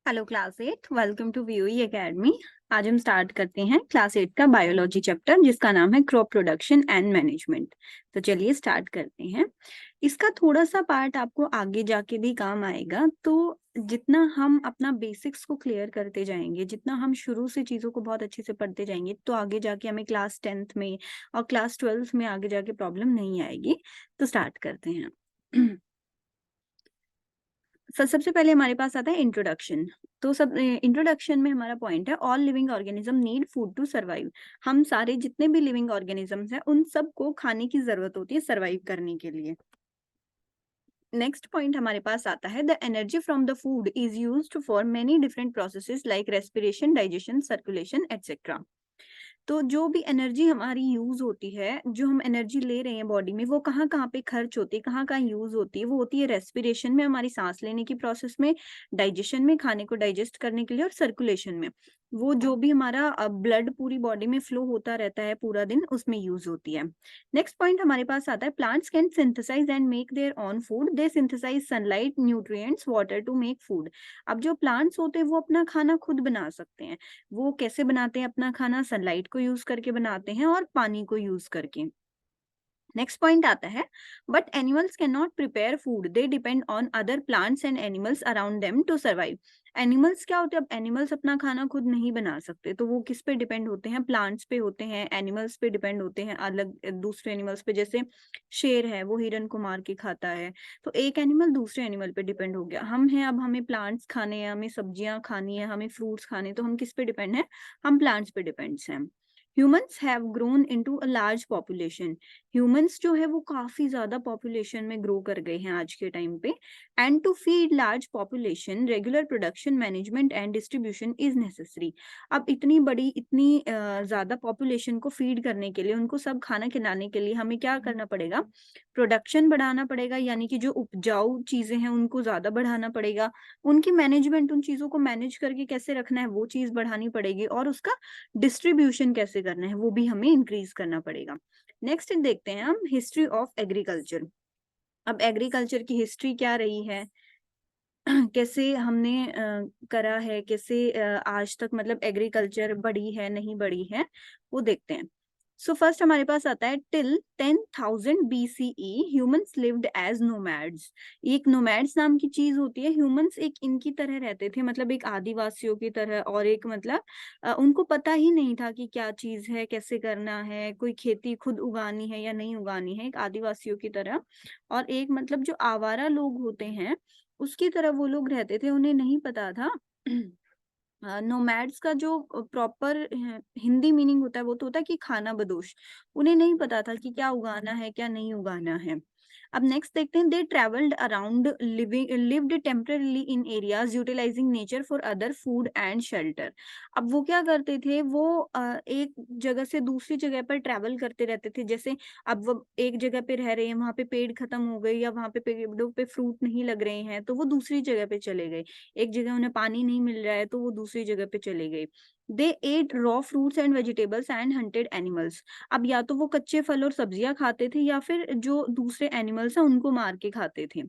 Hello class 8, welcome to VOE academy. आज हम start करते हैं क्लास 8 का बायोलॉजी चैप्टर जिसका नाम है क्रॉप प्रोडक्शन एंड मैनेजमेंट। तो चलिए स्टार्ट करते हैं। इसका थोड़ा सा पार्ट आपको आगे जाके भी काम आएगा। तो जितना हम अपना बेसिक्स को क्लियर करते जाएंगे, जितना हम शुरू से चीज़ों को बहुत अच्छे से पढ़ते जाएंगे, तो आगे जाके हमें क्लास 10th में और क्लास 12th में आगे जाके प्रॉब्लम नहीं आएगी। तो स्टार्ट करते हैं। सबसे पहले हमारे पास आता है इंट्रोडक्शन। तो सब इंट्रोडक्शन में हमारा पॉइंट है all living organism need food to survive. हम सारे जितने भी लिविंग ऑर्गेनिजम्स हैं उन सबको खाने की जरूरत होती है सर्वाइव करने के लिए। नेक्स्ट पॉइंट हमारे पास आता है the energy from the food is used for many different processes like respiration, digestion, circulation etcetera. तो जो भी एनर्जी हमारी यूज होती है, जो हम एनर्जी ले रहे हैं बॉडी में, वो कहाँ कहाँ पे खर्च होती है, कहाँ कहाँ यूज होती है। वो होती है रेस्पिरेशन में, हमारी सांस लेने की प्रोसेस में, डाइजेशन में, खाने को डाइजेस्ट करने के लिए, और सर्कुलेशन में, वो जो भी हमारा ब्लड पूरी बॉडी में फ्लो होता रहता है पूरा दिन, उसमें यूज होती है। नेक्स्ट पॉइंट हमारे पास आता है plants can synthesise and make their own food. They synthesise sunlight, nutrients, water to make food. अब जो प्लांट्स होते हैं वो अपना खाना खुद बना सकते हैं। वो कैसे बनाते हैं अपना खाना? सनलाइट को यूज करके बनाते हैं और पानी को यूज करके। नेक्स्ट पॉइंट आता है but animals can not prepare food, they depend on other plants and animals around them to survive. Animals क्या होते हैं? अब एनिमल्स अपना खाना खुद नहीं बना सकते, तो वो किस पे डिपेंड होते हैं? प्लांट्स पे होते हैं, एनिमल्स पे डिपेंड होते हैं, अलग दूसरे एनिमल्स पे। जैसे शेर है, वो हिरन को मार के खाता है, तो एक एनिमल दूसरे एनिमल पे डिपेंड हो गया। हम हैं, अब हमें प्लांट्स खाने हैं, हमें सब्जियां खानी है, हमें फ्रूट्स खाने, तो हम किस पे डिपेंड है? हम प्लांट्स पे डिपेंड्स हैं। Humans have grown into a large population. Humans जो है वो काफी ज्यादा पॉपुलेशन में ग्रो कर गए हैं आज के टाइम पे। And to feed large population regular production, management and distribution is necessary. अब इतनी बड़ी, इतनी ज्यादा पॉपुलेशन को फीड करने के लिए, उनको सब खाना खिलाने के लिए हमें क्या करना पड़ेगा? प्रोडक्शन बढ़ाना पड़ेगा, यानी कि जो उपजाऊ चीजें हैं उनको ज्यादा बढ़ाना पड़ेगा। उनकी मैनेजमेंट, उन चीजों को मैनेज करके कैसे रखना है वो चीज बढ़ानी पड़ेगी, और उसका डिस्ट्रीब्यूशन कैसे करना है वो भी हमें इंक्रीज करना पड़ेगा। नेक्स्ट देखते हैं हम हिस्ट्री ऑफ एग्रीकल्चर। अब एग्रीकल्चर की हिस्ट्री क्या रही है, कैसे हमने करा है, कैसे आज तक मतलब एग्रीकल्चर बढ़ी है नहीं बढ़ी है, वो देखते हैं। सो फर्स्ट हमारे पास आता है till 10,000 BCE humans lived as nomads. एक नोमैड्स नाम की चीज होती है। ह्यूमंस एक इनकी तरह रहते थे, मतलब एक आदिवासियों की तरह, और एक मतलब उनको पता ही नहीं था कि क्या चीज है, कैसे करना है, कोई खेती खुद उगानी है या नहीं उगानी है, एक आदिवासियों की तरह। और एक मतलब जो आवारा लोग होते हैं उसकी तरह वो लोग रहते थे, उन्हें नहीं पता था। नोमैड्स का जो प्रॉपर हिंदी मीनिंग होता है वो तो होता है कि खाना बदोश। उन्हें नहीं पता था कि क्या उगाना है क्या नहीं उगाना है। अब नेक्स्ट देखते हैं they travelled around, living lived temporarily in areas utilising nature for other food and shelter. अब वो क्या करते थे? वो एक जगह से दूसरी जगह पर ट्रेवल करते रहते थे। जैसे अब वो एक जगह पे रह रहे हैं, वहां पे पेड़ खत्म हो गए या वहां पे पेड़ों पे फ्रूट नहीं लग रहे हैं, तो वो दूसरी जगह पे चले गए। एक जगह उन्हें पानी नहीं मिल रहा है तो वो दूसरी जगह पे चले गए। They ate raw fruits and vegetables and hunted animals. अब या तो वो कच्चे फल और सब्जियां खाते थे या फिर जो दूसरे एनिमल्स हैं उनको मार के खाते थे।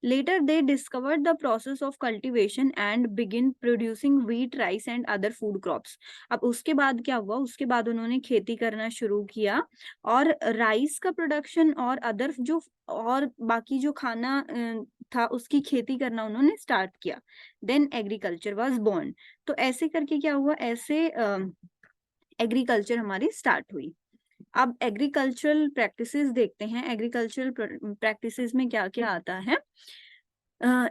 Later they discovered the process of cultivation and begin producing wheat, rice and other food crops. अब उसके बाद क्या हुआ? उसके बाद उन्होंने खेती करना शुरू किया और राइस का प्रोडक्शन और अदर जो और बाकी जो खाना था उसकी खेती करना उन्होंने स्टार्ट किया। Then agriculture was born. तो ऐसे करके क्या हुआ? ऐसे एग्रीकल्चर हमारी स्टार्ट हुई। अब एग्रीकल्चरल प्रैक्टिसेस देखते हैं। एग्रीकल्चरल प्रैक्टिसेस में क्या क्या आता है,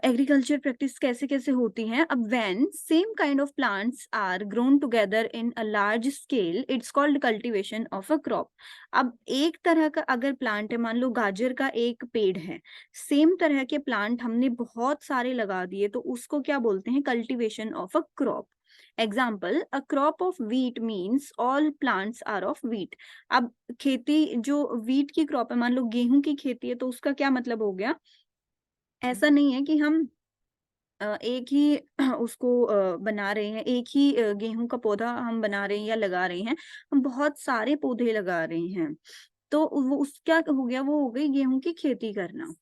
एग्रीकल्चर प्रैक्टिस कैसे कैसे होती हैं। अब when same kind of plants are grown together in a large scale it's called cultivation of a crop. अब एक तरह का अगर प्लांट है, मान लो गाजर का एक पेड़ है, सेम तरह के प्लांट हमने बहुत सारे लगा दिए, तो उसको क्या बोलते हैं? Cultivation of a crop. Example, a crop of wheat means all plants are of wheat. अब खेती जो व्हीट की क्रॉप है, मान लो गेहूं की खेती है, तो उसका क्या मतलब हो गया? ऐसा नहीं है कि हम एक ही उसको बना रहे हैं, एक ही गेहूं का पौधा हम बना रहे हैं या लगा रहे हैं, हम बहुत सारे पौधे लगा रहे हैं। तो वो उस क्या हो गया? वो हो गई गेहूं की खेती करना।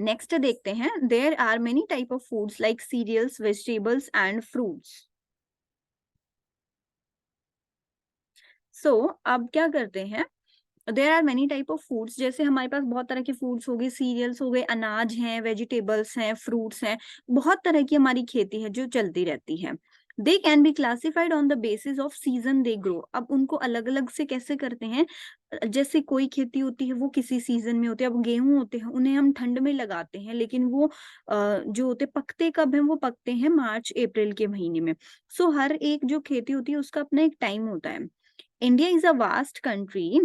नेक्स्ट देखते हैं, there are many type of foods like cereals, vegetables and fruits. So अब क्या करते हैं, there are many type of foods, जैसे हमारे पास बहुत तरह के फूड्स हो गए, सीरियल्स हो गए, अनाज हैं, वेजिटेबल्स हैं, फ्रूट्स हैं, बहुत तरह की हमारी खेती है जो चलती रहती है। They can be classified on the basis off season they grow. अब उनको अलग अलग से कैसे करते हैं, जैसे कोई खेती होती है वो किसी सीजन में होती है, अब गेहूं होते हैं उन्हें हम ठंड में लगाते हैं, लेकिन वो जो होते पकते कब हैं, वो पकते हैं मार्च अप्रैल के महीने में। सो हर एक जो खेती होती है उसका अपना एक टाइम होता है। India is a vast country.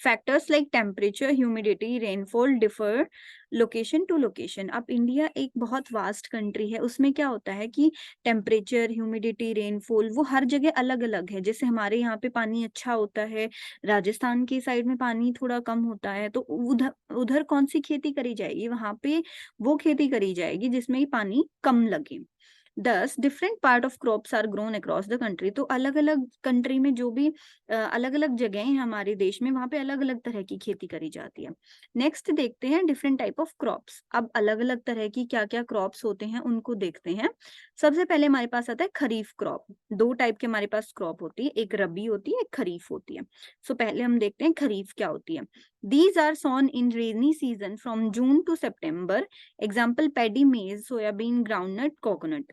Factors like temperature, humidity, rainfall differ location to location. अब इंडिया एक बहुत वास्ट कंट्री है, उसमें क्या होता है कि टेम्परेचर, ह्यूमिडिटी, रेनफॉल वो हर जगह अलग अलग है। जैसे हमारे यहाँ पे पानी अच्छा होता है, राजस्थान की साइड में पानी थोड़ा कम होता है, तो उधर उधर कौन सी खेती करी जाएगी, वहां पे वो खेती करी जाएगी जिसमें पानी कम लगे। दस different part of crops are grown across the country. तो अलग अलग कंट्री में जो भी अलग अलग जगह हैं हमारे देश में, वहां पे अलग अलग तरह की खेती करी जाती है। नेक्स्ट देखते हैं डिफरेंट टाइप ऑफ क्रॉप्स। अब अलग अलग तरह की क्या क्या क्रॉप्स होते हैं उनको देखते हैं। सबसे पहले हमारे पास आता है खरीफ क्रॉप। दो टाइप के हमारे पास क्रॉप होती है, एक रबी होती है, एक खरीफ होती है। सो पहले हम देखते हैं खरीफ क्या होती है। These are sown in rainy season from June to September. Example paddy, maize, soybean, groundnut, coconut.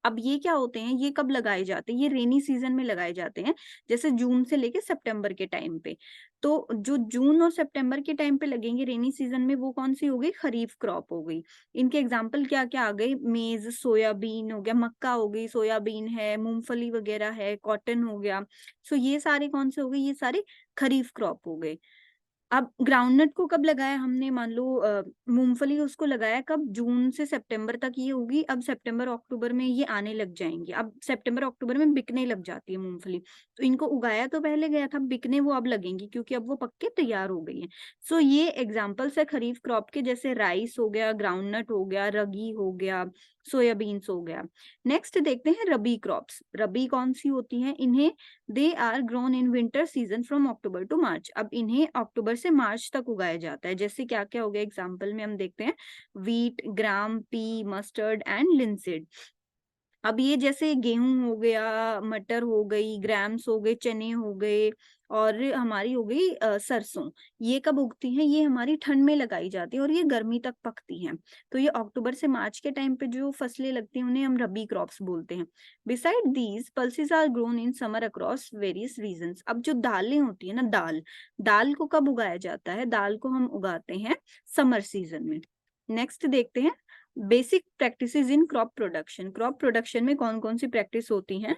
अब ये क्या होते हैं, ये कब लगाए जाते हैं, ये रेनी सीजन में लगाए जाते हैं, जैसे जून से लेके सितंबर के टाइम पे। तो जो जून और सितंबर के टाइम पे लगेंगे रेनी सीजन में, वो कौन सी हो गई, खरीफ क्रॉप हो गई। इनके एग्जाम्पल क्या क्या आ गए, मेज, सोयाबीन हो गया, मक्का हो गई, सोयाबीन है, मूंगफली वगैरह है, कॉटन हो गया। सो ये सारे कौन से हो गए, ये सारे खरीफ क्रॉप हो गए। अब ग्राउंडनट को कब लगाया हमने, मान लो मूंगफली उसको लगाया कब, जून से सितंबर तक ये होगी। अब सितंबर अक्टूबर में ये आने लग जाएंगे, अब सितंबर अक्टूबर में बिकने लग जाती है मूंगफली। तो इनको उगाया तो पहले गया था, बिकने वो अब लगेंगी क्योंकि अब वो पक के तैयार हो गई है। सो ये एग्जाम्पल्स है खरीफ क्रॉप के, जैसे राइस हो गया, ग्राउंडनट हो गया, रगी हो गया, सोयाबीन्स हो गया। नेक्स्ट देखते हैं रबी क्रॉप्स। रबी कौन सी होती हैं, इन्हें they are grown in winter season from October to March. अब इन्हें अक्टूबर से मार्च तक उगाया जाता है। जैसे क्या क्या हो गया, एग्जाम्पल में हम देखते हैं, wheat, gram, P, mustard and linseed. अब ये जैसे गेहूं हो गया, मटर हो गई, ग्राम्स हो गए, चने हो गए, और हमारी हो गई सरसों। ये कब उगती हैं, ये हमारी ठंड में लगाई जाती है और ये गर्मी तक पकती हैं। तो ये अक्टूबर से मार्च के टाइम पे जो फसलें लगती हैं उन्हें हम रबी क्रॉप्स बोलते हैं। Besides these pulses are grown in summer across various regions. अब जो दालें होती है ना, दाल, दाल को कब उगाया जाता है, दाल को हम उगाते हैं समर सीजन में। नेक्स्ट देखते हैं basic practices in crop production. Crop production में कौन कौन सी प्रैक्टिस होती हैं।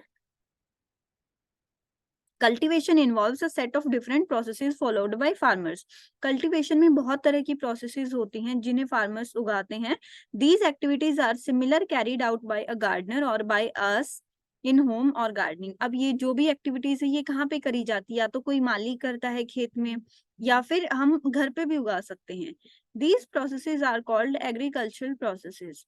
Cultivation involves a set of different processes followed by farmers. Cultivation में बहुत तरह की प्रोसेसेस होती हैं जिन्हें फार्मर्स उगाते हैं। These activities are similar carried out by a gardener और बाय अस इन होम और गार्डनिंग। अब ये जो भी एक्टिविटीज है ये कहाँ पे करी जाती है, या तो कोई माली करता है खेत में, या फिर हम घर पे भी उगा सकते हैं। These processes are called agricultural processes.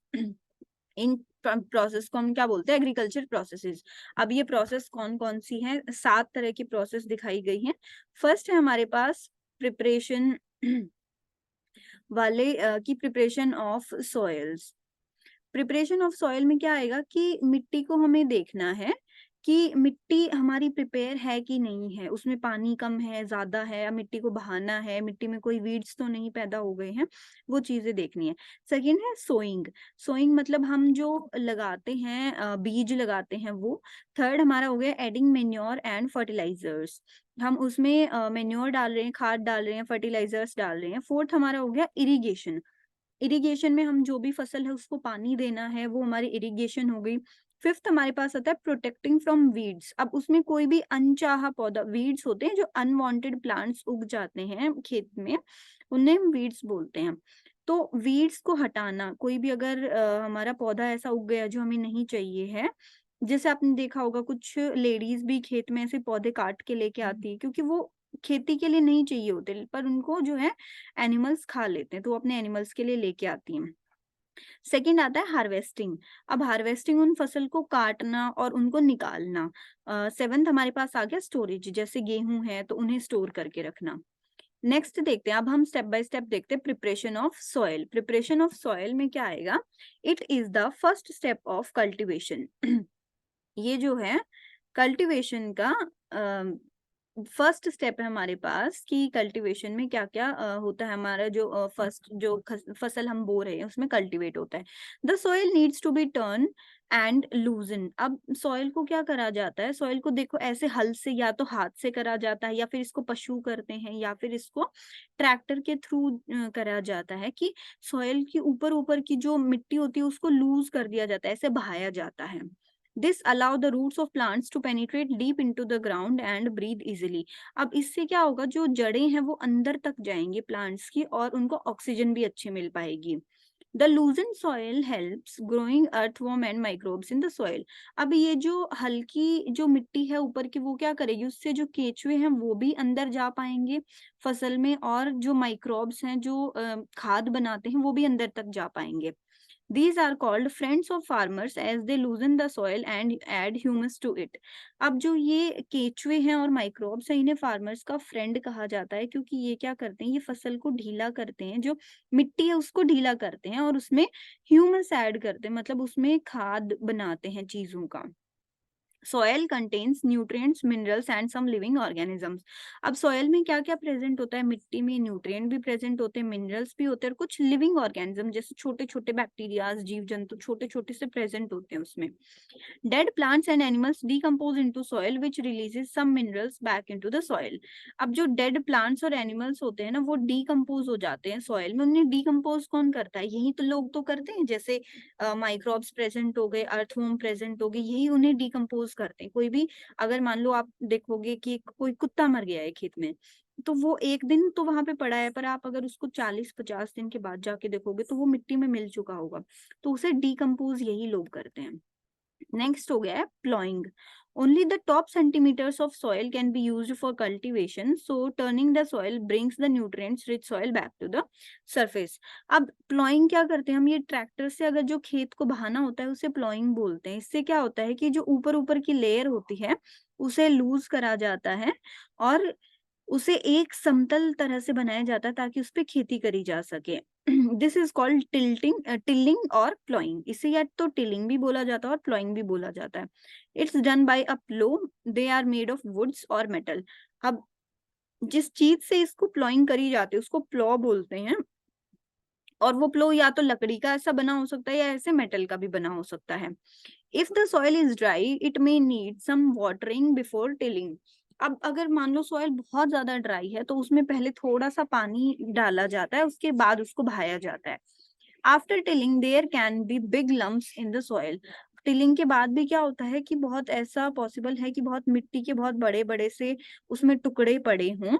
इन प्रोसेस को हम क्या बोलते हैं, एग्रीकल्चर प्रोसेसेस। अब ये प्रोसेस कौन कौन सी हैं, 7 तरह की प्रोसेस दिखाई गई हैं। फर्स्ट है हमारे पास प्रिपरेशन वाले की preparation of soils. Preparation of soil में क्या आएगा कि मिट्टी को हमें देखना है कि मिट्टी हमारी प्रिपेयर है कि नहीं है, उसमें पानी कम है, ज्यादा है, या मिट्टी को बहाना है, मिट्टी में कोई वीड्स तो नहीं पैदा हो गए हैं, वो चीजें देखनी है। सेकंड है सोइंग। सोइंग मतलब हम जो लगाते हैं, बीज लगाते हैं वो। थर्ड हमारा हो गया एडिंग मेन्योर एंड फर्टिलाइजर्स। हम उसमें मेन्योर डाल रहे हैं, खाद डाल रहे हैं, फर्टिलाइजर्स डाल रहे हैं। फोर्थ हमारा हो गया इरिगेशन। इरिगेशन में हम जो भी फसल है उसको पानी देना है, वो हमारी इरिगेशन हो गई। फिफ्थ हमारे पास आता है प्रोटेक्टिंग फ्रॉम वीड्स। अब उसमें कोई भी अनचाहा पौधा, वीड्स होते हैं जो अनवांटेड प्लांट्स उग जाते हैं खेत में, उन्हें हम वीड्स बोलते हैं। तो वीड्स को हटाना, कोई भी अगर हमारा पौधा ऐसा उग गया जो हमें नहीं चाहिए है, जैसे आपने देखा होगा कुछ लेडीज भी खेत में ऐसे पौधे काट के लेके आती है क्योंकि वो खेती के लिए नहीं चाहिए होते, पर उनको जो है एनिमल्स खा लेते हैं, तो वो अपने एनिमल्स के लिए लेके आती हैं। सेकंड आता है हार्वेस्टिंग। अब हार्वेस्टिंग उन फसल को काटना और उनको निकालना। सेवंथ हमारे पास आ गया स्टोरेज, जैसे गेहूं है तो उन्हें स्टोर करके रखना। नेक्स्ट देखते हैं, अब हम स्टेप बाय स्टेप देखते हैं preparation of soil. Preparation of soil में क्या आएगा, it is the first step of cultivation. ये जो है कल्टीवेशन का फर्स्ट स्टेप है हमारे पास कि कल्टीवेशन में क्या क्या होता है, हमारा जो फर्स्ट जो फसल हम बो रहे हैं उसमें कल्टीवेट होता है। The soil needs to be turn and loosen. अब सॉइल को क्या करा जाता है, सॉइल को देखो ऐसे हल से या तो हाथ से करा जाता है, या फिर इसको पशु करते हैं, या फिर इसको ट्रैक्टर के थ्रू करा जाता है कि सॉइल की ऊपर ऊपर की जो मिट्टी होती है उसको लूज कर दिया जाता है, ऐसे बहाया जाता है। This allow the roots of plants to penetrate deep into the ground and breathe easily. अब इससे क्या होगा, जो जड़ें हैं वो अंदर तक जाएंगी प्लांट्स की, और उनको ऑक्सीजन भी अच्छी मिल पाएगी। The loosened soil helps growing earthworm and microbes in the soil. अब ये जो हल्की जो मिट्टी है ऊपर की वो क्या करेगी, उससे जो केचुए हैं वो भी अंदर जा पाएंगे फसल में, और जो माइक्रोब्स हैं जो खाद बनाते हैं वो भी अंदर तक जा पाएंगे। These are called friends of farmers as they loosen the soil and add humus to it. अब जो ये केचुए हैं और माइक्रोब्स हैं, इन्हें फार्मर्स का फ्रेंड कहा जाता है, क्योंकि ये क्या करते हैं, ये फसल को ढीला करते हैं, जो मिट्टी है उसको ढीला करते हैं और उसमें ह्यूमस ऐड करते हैं, मतलब उसमें खाद बनाते हैं चीजों का। Soil contains nutrients, minerals and some living organisms. अब सॉयल में क्या क्या प्रेजेंट होता है, मिट्टी में न्यूट्रिएंट भी प्रेजेंट होते हैं, मिनरल्स भी होते हैं, और कुछ लिविंग ऑर्गेनिज्म जैसे छोटे छोटे बैक्टीरियाज, जीव जंतु छोटे छोटे से प्रेजेंट होते हैं उसमें। Dead plants and animals decompose into soil which releases some minerals back into the soil. अब जो dead plants और animals होते हैं ना वो decompose हो जाते हैं soil में। उन्हें decompose कौन करता है, यही तो लोग तो करते हैं, जैसे microbes present हो गए, earthworm present हो गए, यही उन्हें decompose करते हैं। कोई भी अगर मान लो आप देखोगे कि कोई कुत्ता मर गया है खेत में, तो वो एक दिन तो वहां पे पड़ा है, पर आप अगर उसको 40-50 दिन के बाद जाके देखोगे तो वो मिट्टी में मिल चुका होगा। तो उसे डिकम्पोज यही लोग करते हैं। नेक्स्ट हो गया है ploughing. Only the top centimetres of soil can be used for cultivation, so turning the soil brings the nutrients rich soil back to the surface. अब प्लॉइंग क्या करते हैं हम, ये ट्रैक्टर से अगर जो खेत को बहाना होता है उसे प्लॉइंग बोलते हैं। इससे क्या होता है कि जो ऊपर ऊपर की लेयर होती है उसे लूज करा जाता है, और उसे एक समतल तरह से बनाया जाता है ताकि उस पे खेती करी जा सके। दिस इज कॉल्ड टिल्लिंग और प्लॉइंग। इसे या तो टिलिंग भी बोला जाता है और प्लॉइंग भी बोला जाता है। It's done by a plough, they are made of woods और मेटल। अब जिस चीज से इसको प्लॉइंग करी जाती है उसको प्लॉ बोलते हैं, और वो प्लो या तो लकड़ी का ऐसा बना हो सकता है या ऐसे मेटल का भी बना हो सकता है। If the soil is dry it may need some watering before tilling. अब अगर मान लो सॉइल बहुत ज्यादा ड्राई है तो उसमें पहले थोड़ा सा पानी डाला जाता है, उसके बाद उसको बहाया जाता है। After tilling there can be big lumps in the soil. Tilling के बाद भी क्या होता है कि बहुत ऐसा पॉसिबल है कि बहुत मिट्टी के बहुत बड़े बड़े से उसमें टुकड़े पड़े हों।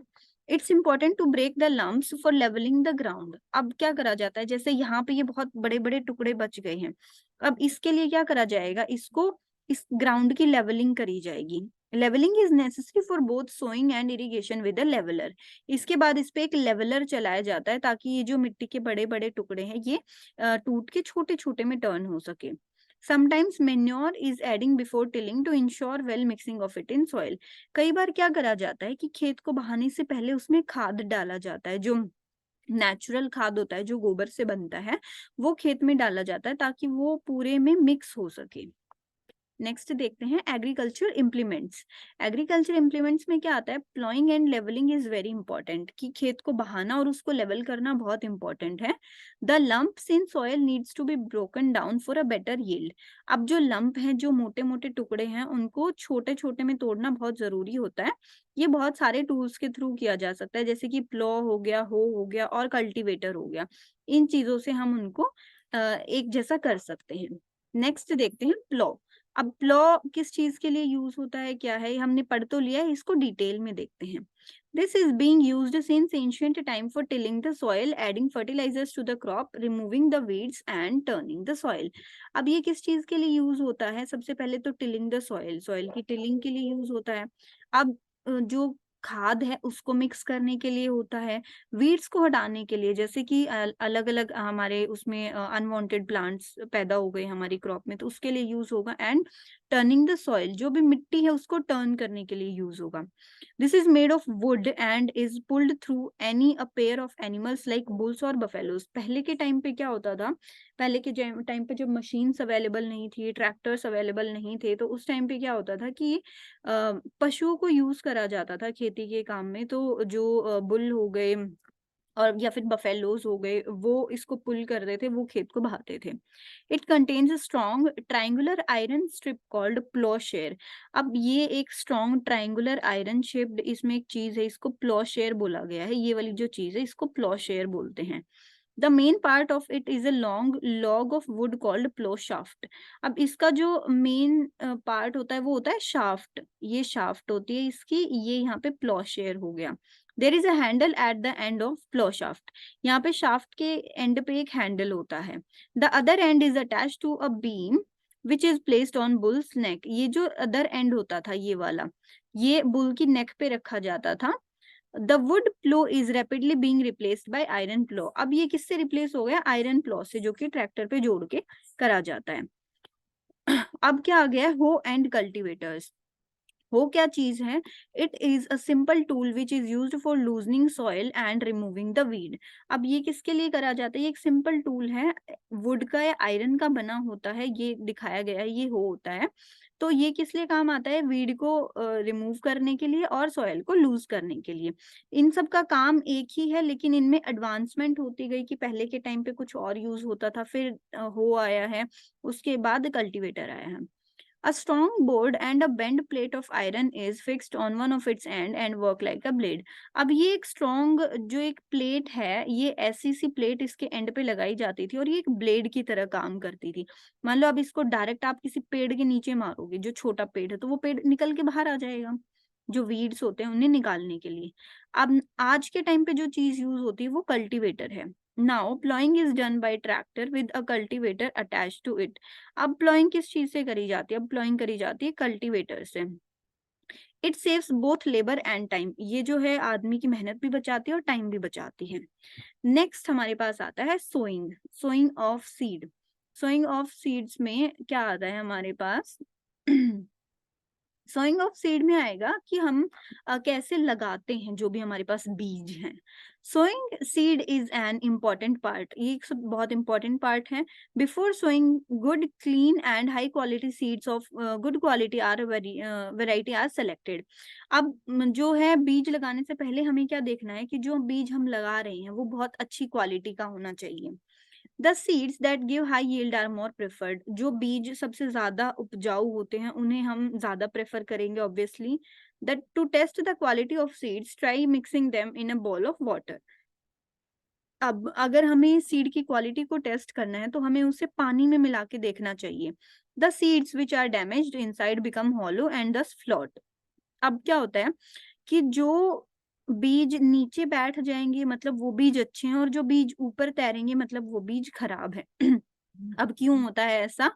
It's important to break the lumps for levelling the ground. अब क्या करा जाता है, जैसे यहाँ पे ये बहुत बड़े बड़े टुकड़े बच गए हैं, अब इसके लिए क्या करा जाएगा, इसको इस ग्राउंड की लेवलिंग करी जाएगी। Levelling is necessary for both sowing and irrigation with a leveller. इसके बाद इस पे एक लेवलर चलाया जाता है ताकि ये जो मिट्टी के बड़े बड़े टुकड़े हैं ये टूट के छोटे छोटे में टर्न हो सके। Sometimes manure is adding before tilling to ensure well mixing of it in soil. कई बार क्या करा जाता है कि खेत को बहाने से पहले उसमें खाद डाला जाता है, जो नेचुरल खाद होता है जो गोबर से बनता है, वो खेत में डाला जाता है ताकि वो पूरे में मिक्स हो सके। नेक्स्ट देखते हैं एग्रीकल्चर इम्प्लीमेंट्स। एग्रीकल्चर इम्प्लीमेंट्स में क्या आता है, ploughing and levelling is very important, कि खेत को बहाना और उसको लेवल करना बहुत इंपॉर्टेंट है। The lumps in soil needs to be broken down for a better yield. अब जो लंप हैं, जो मोटे मोटे टुकड़े हैं, उनको छोटे छोटे में तोड़ना बहुत जरूरी होता है। ये बहुत सारे टूल्स के थ्रू किया जा सकता है, जैसे कि प्लॉ हो गया, हो गया और कल्टीवेटर हो गया। इन चीजों से हम उनको एक जैसा कर सकते हैं। नेक्स्ट देखते हैं प्लॉ। अब प्लॉ किस चीज के लिए यूज होता है, क्या है, हमने पढ़ तो लिया है, इसको डिटेल में देखते हैं। This is being used since ancient time for tilling the soil, adding fertilisers to the crop, removing the weeds and turning the soil. अब ये किस चीज के लिए यूज होता है, सबसे पहले तो टिलिंग द सॉइल, सॉइल की टिलिंग के लिए यूज होता है। अब जो खाद है उसको मिक्स करने के लिए होता है, वीड्स को हटाने के लिए, जैसे कि अलग अलग हमारे उसमें अनवांटेड प्लांट्स पैदा हो गए हमारी क्रॉप में, तो उसके लिए यूज होगा। एंड टर्निंग द सॉइल, जो भी मिट्टी है उसको टर्न करने के लिए यूज होगा। This is made of would and is pulled through any a pair of animals like bulls और बफेलोज। पहले के टाइम पे क्या होता था, पहले के टाइम पे जब मशीन्स अवेलेबल नहीं थी, ट्रैक्टर्स अवेलेबल नहीं थे, तो उस टाइम पे क्या होता था कि पशुओं को यूज करा जाता था खेती के काम में। तो जो बुल हो गए और या फिर बफेलोज हो गए, वो इसको पुल करते थे, वो खेत को बहाते थे। It contains strong triangular iron strip called ploughshare. अब ये एक स्ट्रॉन्ग ट्राइंगुलर आयरन शेप्ड इसमें एक चीज है, इसको प्लॉशेयर बोला गया है। ये वाली जो चीज है इसको प्लॉशेयर बोलते हैं। The main part of it is a long log of wood called plough shaft. अब इसका जो मेन पार्ट होता है वो होता है शाफ्ट, ये शाफ्ट होती है इसकी, ये यहाँ पे प्लॉशेयर हो गया। There is a handle at the end of plough shaft, यहाँ पे शाफ्ट के एंड पे एक हैंडल होता है। The other end is attach to a beam which is placed on bull's neck. ये जो अदर एंड होता था ये वाला, ये बुल की नेक पे रखा जाता था। The wood plough is rapidly being replaced by iron plough. अब ये किससे रिप्लेस हो गया, आयरन प्लो से, जो कि ट्रैक्टर पे जोड़ के करा जाता है। अब क्या आ गया, हो एंड कल्टीवेटर्स। हो क्या चीज है, it is a simple tool which is used for loosening soil and removing the weed. अब ये किसके लिए करा जाता है, ये एक सिंपल टूल है, वुड का या आयरन का बना होता है, ये दिखाया गया है, ये हो होता है। तो ये किस लिए काम आता है, वीड को रिमूव करने के लिए और सॉइल को लूज करने के लिए। इन सब का काम एक ही है, लेकिन इनमें एडवांसमेंट होती गई कि पहले के टाइम पे कुछ और यूज होता था, फिर हो आया है, उसके बाद कल्टीवेटर आया है। A strong board and a bent plate of iron is fixed on one of its end and work like a blade. अब ये एक strong जो एक प्लेट है, ये ऐसी सी प्लेट इसके एंड पे लगाई जाती थी और ये एक ब्लेड की तरह काम करती थी। मान लो अब इसको डायरेक्ट आप किसी पेड़ के नीचे मारोगे, जो छोटा पेड़ है, तो वो पेड़ निकल के बाहर आ जाएगा, जो वीड्स होते हैं उन्हें निकालने के लिए। अब आज के टाइम पे जो चीज यूज होती है वो कल्टीवेटर है। Now ploughing is done by tractor with a cultivator attach to it. अब प्लॉइंग किस चीज से करी जाती है, अब प्लॉइंग करी जाती है कल्टीवेटर से। It saves both labour and time, ये जो है आदमी की मेहनत भी बचाती है और टाइम भी बचाती है। नेक्स्ट हमारे पास आता है sowing, sowing of seed. Sowing of seeds में क्या आता है हमारे पास, सोइंग ऑफ सीड में आएगा कि हम कैसे लगाते हैं जो भी हमारे पास बीज हैं। Sowing seed is an important part, ये एक बहुत इंपॉर्टेंट पार्ट है। Before sowing good clean and high quality seeds of good quality or variety are selected. अब जो है बीज लगाने से पहले हमें क्या देखना है कि जो बीज हम लगा रहे हैं वो बहुत अच्छी क्वालिटी का होना चाहिए। The seeds that give high yield are more preferred, जो बीज सबसे ज्यादा उपजाऊ होते हैं उन्हें हम ज्यादा प्रेफर करेंगे obviously. That to test the quality of seeds try mixing them in a bowl of water. अब अगर हमें सीड की क्वालिटी को टेस्ट करना है तो हमें उसे पानी में मिला के देखना चाहिए। The seeds which are damaged inside become hollow and thus float. अब क्या होता है कि जो बीज नीचे बैठ जाएंगे मतलब वो बीज अच्छे हैं, और जो बीज ऊपर तैरेंगे मतलब वो बीज खराब है। अब क्यों होता है ऐसा,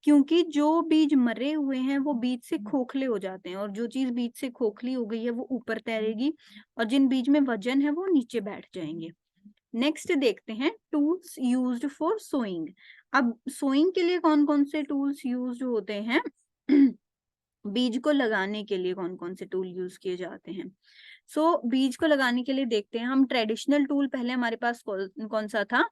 क्योंकि जो बीज मरे हुए हैं वो बीज से खोखले हो जाते हैं, और जो चीज बीज से खोखली हो गई है वो ऊपर तैरेगी, और जिन बीज में वजन है वो नीचे बैठ जाएंगे। नेक्स्ट देखते हैं टूल्स यूज्ड फॉर सोइंग। अब सोइंग के लिए कौन कौन से टूल्स यूज्ड होते हैं, बीज को लगाने के लिए कौन कौन से टूल यूज किए जाते हैं। बीज को लगाने के लिए देखते हैं हम, ट्रेडिशनल टूल पहले हमारे पास कौन सा था,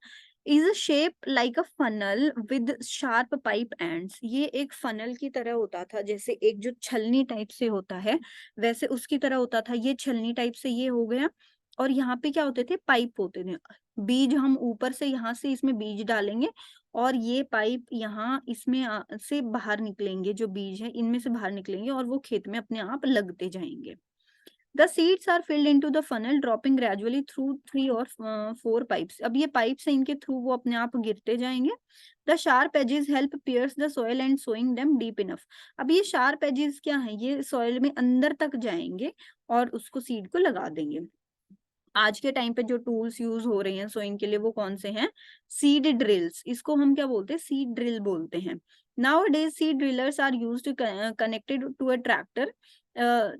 is a shape like a funnel with sharp pipe ends. ये एक फनल की तरह होता था, जैसे एक जो छलनी टाइप से होता है वैसे उसकी तरह होता था, ये छलनी टाइप से ये हो गया। और यहाँ पे क्या होते थे, पाइप होते थे। बीज हम ऊपर से यहाँ से इसमें बीज डालेंगे और ये पाइप यहाँ इसमें से बाहर निकलेंगे, जो बीज है इनमें से बाहर निकलेंगे और वो खेत में अपने आप लगते जाएंगे। The seeds are filled into the funnel, dropping gradually through 3 or 4 pipes. अब ये pipes हैं, इनके थ्रू वो अपने आप गिरते जाएंगे। The sharp edges help pierce the soil and sowing them deep enough. अब ये sharp edges क्या हैं, ये soil में अंदर तक जाएंगे और उसको सीड को लगा देंगे। आज के टाइम पे जो टूल्स यूज हो रहे हैं सोइंग के लिए वो कौन से हैं, सीड ड्रिल्स, इसको हम क्या बोलते हैं, सीड ड्रिल बोलते हैं। Nowadays seed drillers are used connected to a tractor.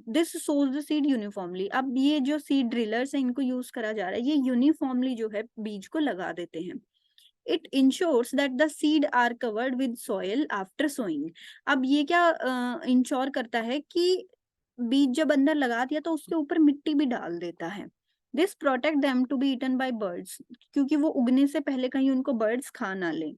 This sows the seed uniformly. अब ये जो सीड ड्रिलर्स है इनको यूज करा जा रहा है, ये यूनिफॉर्मली जो है बीज को लगा देते हैं। It ensures that the seed are covered with soil after sowing. अब ये क्या इंश्योर करता है कि बीज जब अंदर लगा दिया तो उसके ऊपर मिट्टी भी डाल देता है। This protect them to be eaten by birds, क्योंकि वो उगने से पहले कहीं उनको बर्ड्स खा ना ले।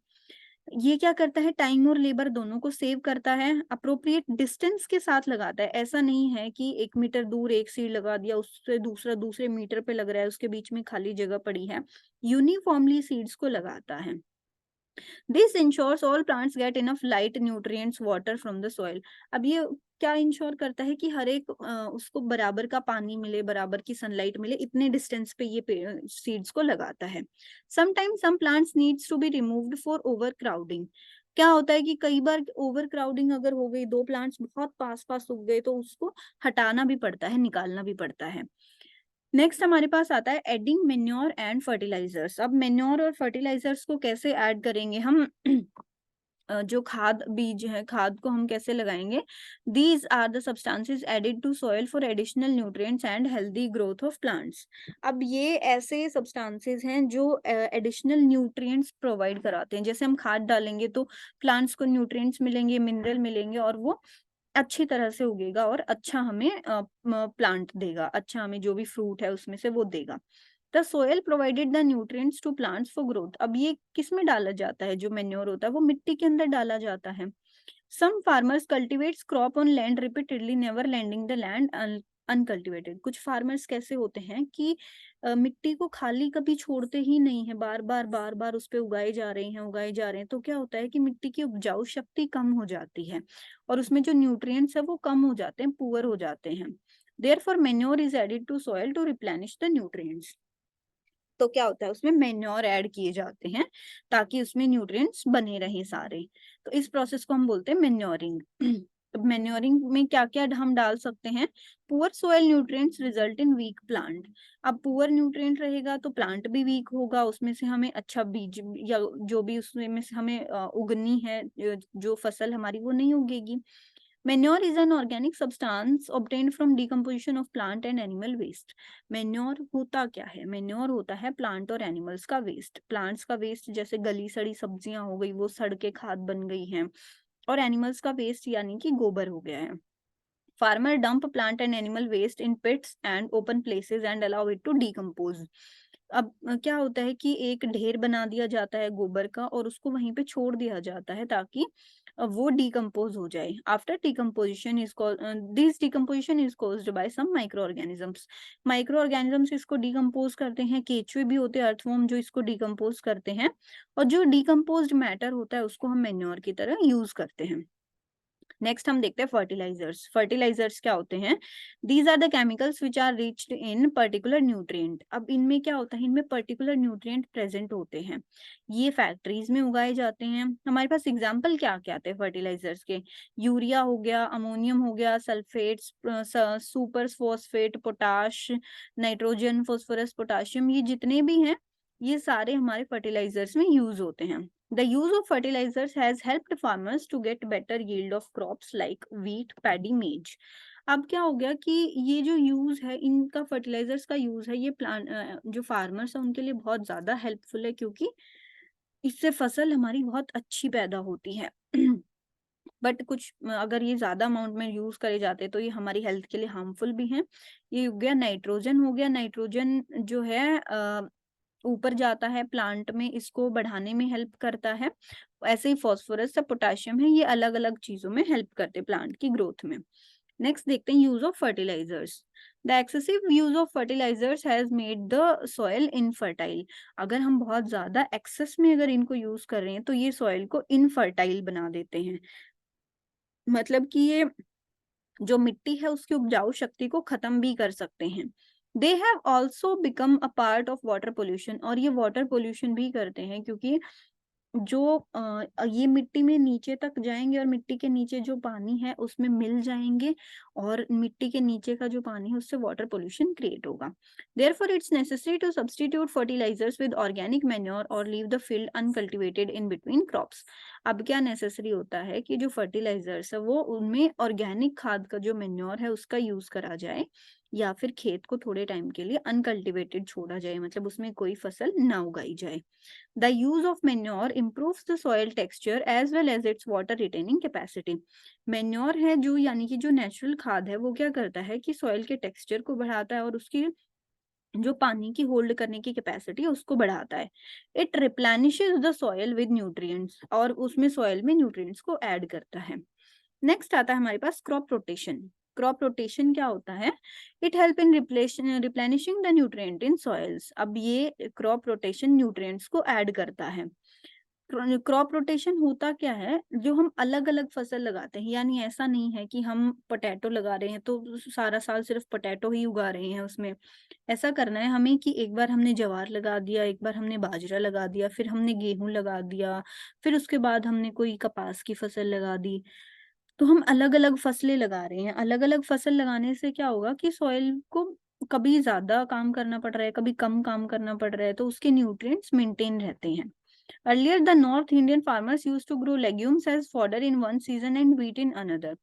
ये क्या करता है, टाइम और लेबर दोनों को सेव करता है। अप्रोप्रिएट डिस्टेंस के साथ लगाता है, ऐसा नहीं है कि 1 मीटर दूर एक सीड लगा दिया, उससे दूसरा दूसरे मीटर पे लग रहा है, उसके बीच में खाली जगह पड़ी है। यूनिफॉर्मली सीड्स को लगाता है। This ensures all plants get enough light, nutrients, water from the soil. अब ये क्या इंश्योर करता है कि हर एक उसको बराबर का पानी मिले, बराबर की सनलाइट मिले, इतने डिस्टेंस पे ये सीड्स को लगाता है। Sometimes some plants needs to be removed for over crowding. क्या होता है कि कई बार ओवर क्राउडिंग अगर हो गई, दो प्लांट्स बहुत पास पास उग गए, तो उसको हटाना भी पड़ता है, निकालना भी पड़ता है। नेक्स्ट हमारे पास आता है एडिंग मेन्योर एंड फर्टिलाइजर्स। अब मेन्योर और फर्टिलाइजर्स को कैसे ऐड करेंगे हम जो खाद बीज है, खाद को हम कैसे लगाएंगे। These are the substances added to soil for additional nutrients and healthy growth of plants. अब ये ऐसे सब्सटेंसेस हैं जो एडिशनल न्यूट्रिएंट्स प्रोवाइड कराते हैं। जैसे हम खाद डालेंगे तो प्लांट्स को न्यूट्रिएंट्स मिलेंगे, मिनरल मिलेंगे, और वो अच्छी तरह से उगेगा और अच्छा हमें प्लांट देगा, अच्छा हमें जो भी फ्रूट है उसमें से वो देगा। The soil provided the nutrients to plants for growth. अब ये किस में डाला जाता है, जो मेन्योर होता है वो मिट्टी के अंदर डाला जाता है। Some farmers cultivates crop on land repeatedly, never landing the land uncultivated. कुछ फार्मर्स कैसे होते हैं कि मिट्टी को खाली कभी छोड़ते ही नहीं है, बार बार उस पे उगाए जा रहे हैं, उगाए जा रहे हैं। तो क्या होता है कि मिट्टी की उपजाऊ शक्ति कम हो जाती है और उसमें जो न्यूट्रिएंट्स है वो कम हो जाते हैं, पुअर हो जाते हैं। Therefore manure is added to soil to replenish the nutrients. तो क्या होता है, उसमें मैन्योर ऐड किए जाते हैं ताकि उसमें न्यूट्रिएंट्स बने रहें सारे। तो इस प्रोसेस को हम बोलते हैं मैन्योरिंग। अब मैन्योरिंग में क्या क्या हम डाल सकते हैं। Poor soil nutrients result in weak plant. अब पुअर न्यूट्रिएंट रहेगा तो प्लांट भी वीक होगा, उसमें से हमें अच्छा बीज या जो भी उसमें में से हमें उगनी है, जो फसल हमारी, वो नहीं उगेगी। Manure is an organic substance obtained from decomposition of plant and animal waste. Manure होता क्या है, Manure होता है प्लांट और एनिमल्स का वेस्ट। प्लांट्स का वेस्ट जैसे गली सड़ी सब्जियां हो गई, वो सड़ के खाद बन गई हैं, और एनिमल्स का वेस्ट यानी कि गोबर हो गया है। Farmer dump plant and animal waste in pits and open places and allow it to decompose. अब क्या होता है कि एक ढेर बना दिया जाता है गोबर का और उसको वहीं पे छोड़ दिया जाता है ताकि वो डिकम्पोज हो जाए। After decomposition is this decomposition is caused by some micro organisms. Micro organisms इसको डिकम्पोज करते हैं, केचुए भी होते हैं अर्थवॉर्म जो इसको डिकम्पोज करते हैं, और जो डिकम्पोज्ड मैटर होता है उसको हम मेन्योर की तरह यूज करते हैं। नेक्स्ट हम देखते हैं फर्टिलाइजर्स। फर्टिलाइजर्स क्या होते हैं। These are the chemicals which are riched in particular nutrient. अब इनमें क्या होता है, इनमें पर्टिकुलर न्यूट्रिएंट प्रेजेंट होते हैं, ये फैक्ट्रीज में उगाए जाते हैं। हमारे पास एग्जांपल क्या क्या आते हैं फर्टिलाइजर्स के। यूरिया हो गया, अमोनियम हो गया, sulphates, super phosphate, potash, nitrogen, phosphorus, potassium, ये जितने भी हैं ये सारे हमारे फर्टिलाइजर्स में यूज होते हैं। The use of fertilizers has helped farmers to get better yield of crops like wheat, paddy, maize. अब क्या हो गया कि ये जो यूज है, इनका फर्टिलाइजर्स का यूज है, ये जो फार्मर्स है उनके लिए बहुत ज्यादा हेल्पफुल है, क्योंकि इससे फसल हमारी बहुत अच्छी पैदा होती है। बट कुछ अगर ये ज्यादा अमाउंट में यूज करे जाते तो ये हमारी हेल्थ के लिए हार्मफुल भी हैं। ये हो गया नाइट्रोजन, हो गया नाइट्रोजन जो है ऊपर जाता है प्लांट में, इसको बढ़ाने में हेल्प करता है। ऐसे ही फॉस्फोरस या पोटाशियम है, ये अलग अलग चीजों में हेल्प करते हैं प्लांट की ग्रोथ में। नेक्स्ट देखते हैं use of fertilisers. The excessive use of fertilisers has made the soil infertile. अगर हम बहुत ज्यादा एक्सेस में अगर इनको यूज कर रहे हैं तो ये सॉइल को इनफर्टाइल बना देते हैं, मतलब कि ये जो मिट्टी है उसकी उपजाऊ शक्ति को खत्म भी कर सकते हैं। They have also become a part of water pollution, और ये वाटर पोल्यूशन भी करते हैं, क्योंकि जो ये मिट्टी में नीचे तक जाएंगे और मिट्टी के नीचे जो पानी है उसमें मिल जाएंगे, और मिट्टी के नीचे का जो पानी है उससे वाटर पोल्यूशन क्रिएट होगा। Therefore, it's necessary to substitute fertilizers with organic manure or leave the field uncultivated in between crops. अब क्या नेसेसरी होता है कि जो फर्टिलाइजर्स है वो उनमें ऑर्गेनिक खाद का जो मेन्योर है उसका यूज करा जाए, या फिर खेत को थोड़े टाइम के लिए अनकल्टिवेटेड छोड़ा जाए, मतलब उसमें कोई फसल ना उगाई जाए। The use of manure improves the soil texture as well as its water retaining capacity. Manure है जो, यानी कि जो नेचुरल खाद है, वो क्या करता है कि सॉइल के टेक्सचर को बढ़ाता है और उसकी जो पानी की होल्ड करने की कैपेसिटी है उसको बढ़ाता है। It replenishes the soil with nutrients, और उसमें सॉइल में न्यूट्रिएंट्स को ऐड करता है। नेक्स्ट आता है हमारे पास क्रॉप रोटेशन। क्रॉप रोटेशन क्या होता है? It help in replenishing the nutrient in soils. अब ये क्रॉप रोटेशन न्यूट्रिएंट्स को ऐड करता है। क्रॉप रोटेशन होता क्या है, जो हम अलग अलग फसल लगाते हैं, यानी ऐसा नहीं है कि हम पोटैटो लगा रहे हैं तो सारा साल सिर्फ पोटैटो ही उगा रहे हैं उसमें। ऐसा करना है हमें कि एक बार हमने ज्वार लगा दिया, एक बार हमने बाजरा लगा दिया, फिर हमने गेहूं लगा दिया, फिर उसके बाद हमने कोई कपास की फसल लगा दी। तो हम अलग अलग फसलें लगा रहे हैं। अलग अलग फसल लगाने से क्या होगा कि सॉइल को कभी ज्यादा काम करना पड़ रहा है, कभी कम काम करना पड़ रहा है, तो उसके न्यूट्रिएंट्स मेंटेन रहते हैं। Earlier, the North Indian farmers used to grow legumes as fodder in one season and wheat in another.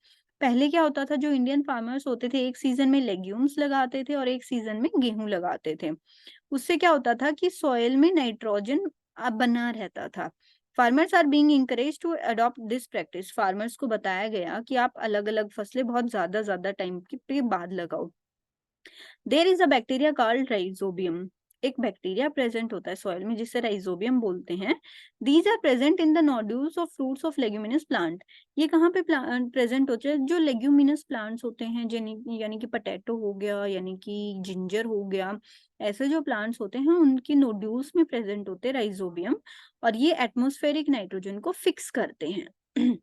पहले क्या होता था, जो इंडियन फार्मर्स होते थे एक सीजन में लेग्यूम्स लगाते थे और एक सीजन में गेहूं लगाते थे। उससे क्या होता था कि सॉइल में नाइट्रोजन बना रहता था। Farmers are being encouraged to adopt this practice. Farmers को बताया गया कि आप अलग अलग फसलें बहुत ज्यादा ज्यादा टाइम के बाद लगाओ। There is a bacteria called rhizobium. एक बैक्टीरिया प्रेजेंट होता है सॉइल में जिसे राइजोबियम बोलते हैं। These are present in the nodules of fruits of leguminous plant. ये कहाँ पे प्रेजेंट होते हैं? जो लेग्यूमिनस प्लांट्स होते हैं, यानी कि पोटैटो हो गया, यानी कि जिंजर हो गया, ऐसे जो प्लांट्स होते हैं उनकी नोड्यूल्स में प्रेजेंट होते हैं राइजोबियम, और ये एटमॉस्फेरिक नाइट्रोजन को फिक्स करते हैं।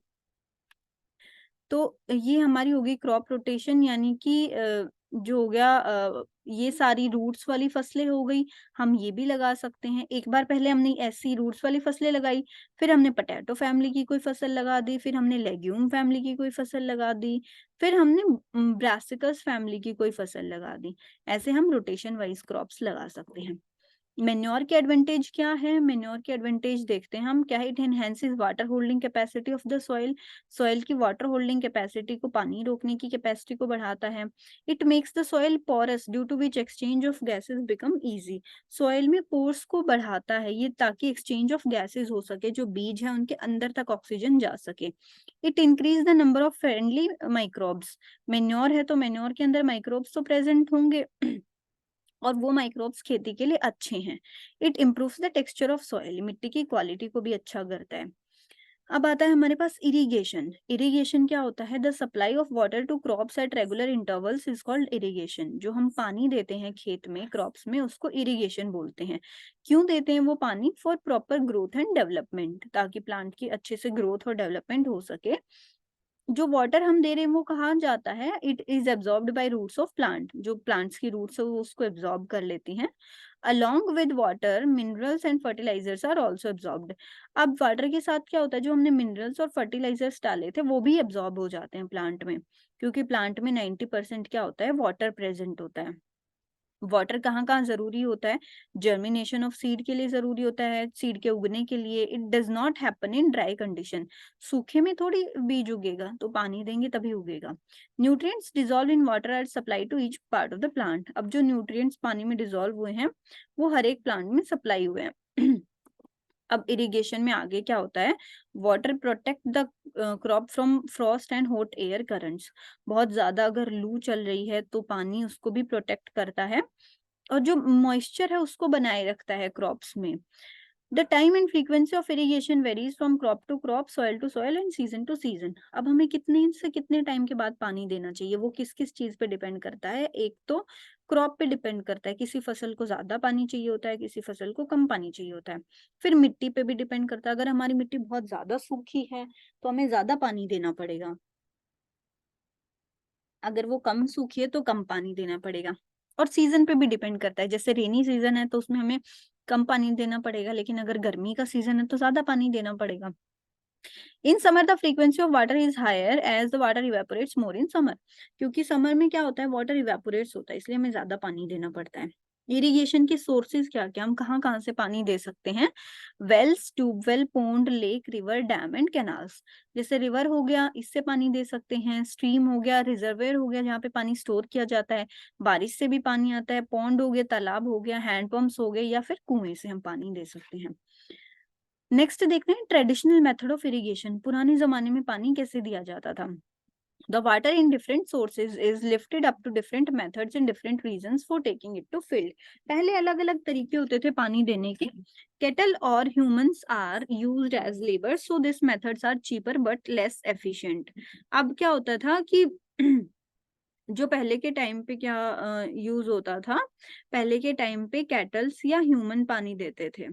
तो ये हमारी हो गई क्रॉप रोटेशन, यानी कि जो हो गया ये सारी रूट्स वाली फसलें हो गई। हम ये भी लगा सकते हैं। एक बार पहले हमने ऐसी रूट्स वाली फसलें लगाई, फिर हमने पोटैटो फैमिली की कोई फसल लगा दी, फिर हमने लेग्यूम फैमिली की कोई फसल लगा दी, फिर हमने ब्रासिकस फैमिली की कोई फसल लगा दी। ऐसे हम रोटेशन वाइज क्रॉप्स लगा सकते हैं। मेन्योर के एडवांटेज क्या है? मेन्योर के एडवांटेज देखते हैं हम क्या है। It enhances water holding capacity of the soil. Soil की वाटर होल्डिंग कैपेसिटी को, पानी रोकने की कैपेसिटी को बढ़ाता है। It makes the soil porous due to which exchange of gases become easy. Soil में पोर्स को बढ़ाता है ये, ताकि एक्सचेंज ऑफ गैसेस हो सके, जो बीज है उनके अंदर तक ऑक्सीजन जा सके। It increase the number of friendly microbes. Manure है तो मेन्योर के अंदर माइक्रोब्स तो प्रेजेंट होंगे और वो माइक्रोब्स खेती के लिए अच्छे हैं। It improves the texture of soil. मिट्टी की क्वालिटी को भी अच्छा करता है। अब आता है हमारे पास इरिगेशन। इरिगेशन क्या होता है? The supply of water to crops at regular intervals is called irrigation. जो हम पानी देते हैं खेत में, क्रॉप्स में, उसको इरिगेशन बोलते हैं। क्यों देते हैं वो पानी? For proper growth and development, ताकि प्लांट की अच्छे से ग्रोथ और डेवलपमेंट हो सके। जो वाटर हम दे रहे हैं वो कहाँ जाता है? It is absorbed by roots of plant. जो प्लांट्स की रूट्स है वो उसको एब्जॉर्ब कर लेती हैं। Along with water minerals and fertilisers are also absorbed. अब वाटर के साथ क्या होता है? जो हमने मिनरल्स और फर्टिलाइजर्स डाले थे वो भी एब्जॉर्ब हो जाते हैं प्लांट में, क्योंकि प्लांट में 90% क्या होता है? वाटर प्रेजेंट होता है। वाटर कहाँ कहाँ जरूरी होता है? जर्मिनेशन ऑफ सीड के लिए जरूरी होता है, सीड के उगने के लिए। It does not happen in dry condition. सूखे में थोड़ी बीज उगेगा, तो पानी देंगे तभी उगेगा। Nutrients dissolve in water are supply to each part of the plant. अब जो न्यूट्रिएंट्स पानी में डिजॉल्व हुए हैं वो हर एक प्लांट में सप्लाई हुए हैं। अब इरिगेशन में आगे क्या होता है? Water protect the crop from Frost and hot air currents. बहुत ज्यादा अगर लू चल रही है तो पानी उसको भी प्रोटेक्ट करता है, और जो मॉइस्चर है उसको बनाए रखता है क्रॉप्स में। The time and frequency of irrigation varies from crop to crop, soil to soil and season to season. अब हमें कितने से कितने टाइम के बाद पानी देना चाहिए, वो किस किस चीज पे डिपेंड करता है? एक तो क्रॉप पे डिपेंड करता है, किसी फसल को ज्यादा पानी चाहिए होता है, किसी फसल को कम पानी चाहिए होता है। फिर मिट्टी पे भी डिपेंड करता है। अगर हमारी मिट्टी बहुत ज्यादा सूखी है तो हमें ज्यादा पानी देना पड़ेगा, अगर वो कम सूखी है तो कम पानी देना पड़ेगा। और सीजन पे भी डिपेंड करता है। जैसे रेनी सीजन है तो उसमें हमें कम पानी देना पड़ेगा, लेकिन अगर गर्मी का सीजन है तो ज्यादा पानी देना पड़ेगा। In summer the frequency of water is higher as the water evaporates more in summer. क्योंकि समर में क्या होता है? वाटर इवेपोरेट्स होता है, इसलिए हमें ज्यादा पानी देना पड़ता है। इरिगेशन के सोर्सेज क्या क्या, हम कहाँ कहाँ से पानी दे सकते हैं? Wells, tubewell, pond, lake, river, dam and canals. जैसे रिवर हो गया, इससे पानी दे सकते हैं। स्ट्रीम हो गया, रिजर्वेयर हो गया जहाँ पे पानी स्टोर किया जाता है, बारिश से भी पानी आता है। पौंड हो गया, तालाब हो गया, हैंडपंप्स हो गए, या फिर कुएं से हम पानी दे सकते हैं। नेक्स्ट देखते हैं ट्रेडिशनल मेथड ऑफ इरिगेशन। पुराने जमाने में पानी कैसे दिया जाता था? The water in different sources is lifted up to different methods and different reasons for taking it to field. पहले अलग अलग तरीके होते थे पानी देने के। Cattle or humans are used as labor, so these methods are cheaper but less efficient. अब क्या होता था कि जो पहले के टाइम पे क्या यूज होता था, पहले के टाइम पे कैटल्स या ह्यूमन पानी देते थे।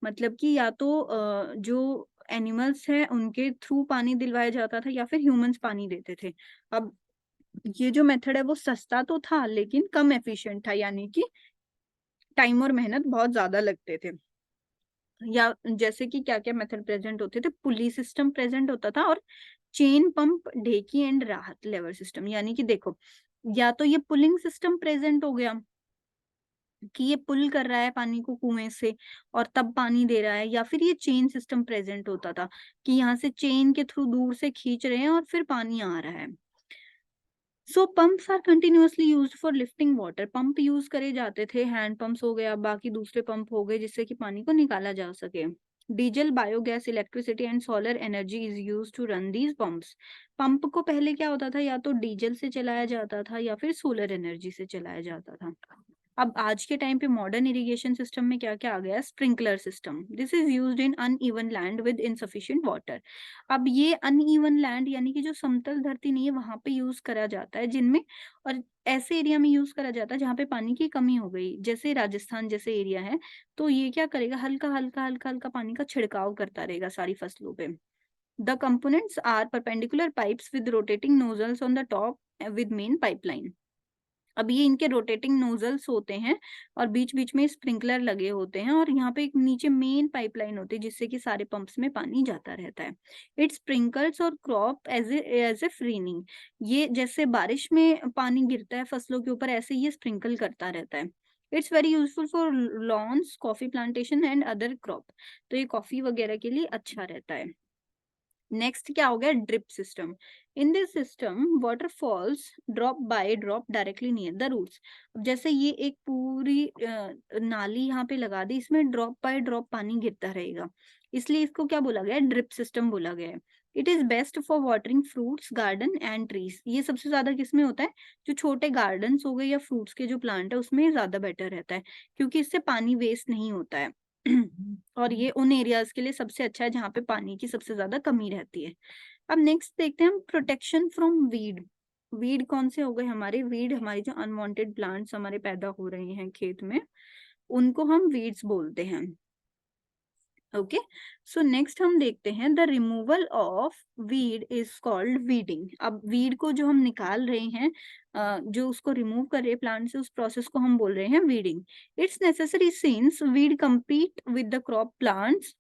मतलब कि या तो जो एनिमल्स हैं उनके थ्रू पानी दिलवाया जाता था, या फिर ह्यूमंस पानी देते थे। अब ये जो मेथड है वो सस्ता तो था लेकिन कम एफिशिएंट था, यानी कि टाइम और मेहनत बहुत ज्यादा लगते थे। या जैसे कि क्या क्या मेथड प्रेजेंट होते थे, पुली सिस्टम प्रेजेंट होता था, और चेन पंप, ढेकी एंड राहत लेवर सिस्टम। यानी कि देखो, या तो ये पुलिंग सिस्टम प्रेजेंट हो गया कि ये पुल कर रहा है पानी को कुएं से और तब पानी दे रहा है, या फिर ये चेन सिस्टम प्रेजेंट होता था कि यहाँ से चेन के थ्रू दूर से खींच रहे हैं और फिर पानी आ रहा है। So pumps are continuously used for lifting water. Pump use करे जाते थे, हैंड पंप्स हो गया, बाकी दूसरे पंप हो गए जिससे कि पानी को निकाला जा सके। Diesel, biogas, electricity and solar energy is use to run these pumps. Pump को पहले क्या होता था, या तो डीजल से चलाया जाता था या फिर सोलर एनर्जी से चलाया जाता था। अब आज के टाइम पे मॉडर्न इरिगेशन सिस्टम में क्या क्या आ गया है? Sprinkler system. This is used in uneven land with insufficient water. अब ये अनइवन लैंड यानी कि जो समतल धरती नहीं है वहां पे यूज करा जाता है, जिनमें और ऐसे एरिया में यूज करा जाता है जहाँ पे पानी की कमी हो गई, जैसे राजस्थान जैसे एरिया है। तो ये क्या करेगा, हल्का हल्का हल्का हल्का पानी का छिड़काव करता रहेगा सारी फसलों पे। The components are perpendicular pipes with rotating nozzles on the top with main pipeline. अब ये इनके रोटेटिंग नोजल्स होते हैं और बीच बीच में स्प्रिंकलर लगे होते हैं, और यहाँ पे एक नीचे मेन पाइपलाइन होती है जिससे कि सारे पंप्स में पानी जाता रहता है। इट स्प्रिंकल्स और क्रॉप एज ए फ्रीनिंग। ये जैसे बारिश में पानी गिरता है फसलों के ऊपर, ऐसे ये स्प्रिंकल करता रहता है। It's very useful for lawns, coffee plantation and other crop. तो ये कॉफी वगैरह के लिए अच्छा रहता है। नेक्स्ट क्या हो गया, drip system. In this system water falls drop by drop directly near the roots. अब जैसे ये एक पूरी नाली यहाँ पे लगा दी, इसमें ड्रॉप बाय ड्रॉप पानी गिरता रहेगा, इसलिए इसको क्या बोला गया है, ड्रिप सिस्टम बोला गया है। It is best for watering fruits, garden and trees. ये सबसे ज्यादा किसमें होता है, जो छोटे गार्डन्स हो गए या फ्रूट्स के जो प्लांट है उसमें ज्यादा बेटर रहता है, क्योंकि इससे पानी वेस्ट नहीं होता है। और ये उन एरियाज के लिए सबसे अच्छा है जहाँ पे पानी की सबसे ज्यादा कमी रहती है। अब नेक्स्ट देखते हैं हम प्रोटेक्शन फ्रॉम वीड। वीड कौन से हो गए हमारे, वीड हमारी जो अनवांटेड प्लांट्स हमारे पैदा हो रहे हैं खेत में, उनको हम वीड्स बोलते हैं। ओके, सो नेक्स्ट हम देखते हैं the removal of weed is called weeding. अब वीड को जो हम निकाल रहे हैं, जो उसको रिमूव कर रहे हैं प्लांट से, उस प्रोसेस को हम बोल रहे हैं weeding. It's necessary since weed compete with the crop plants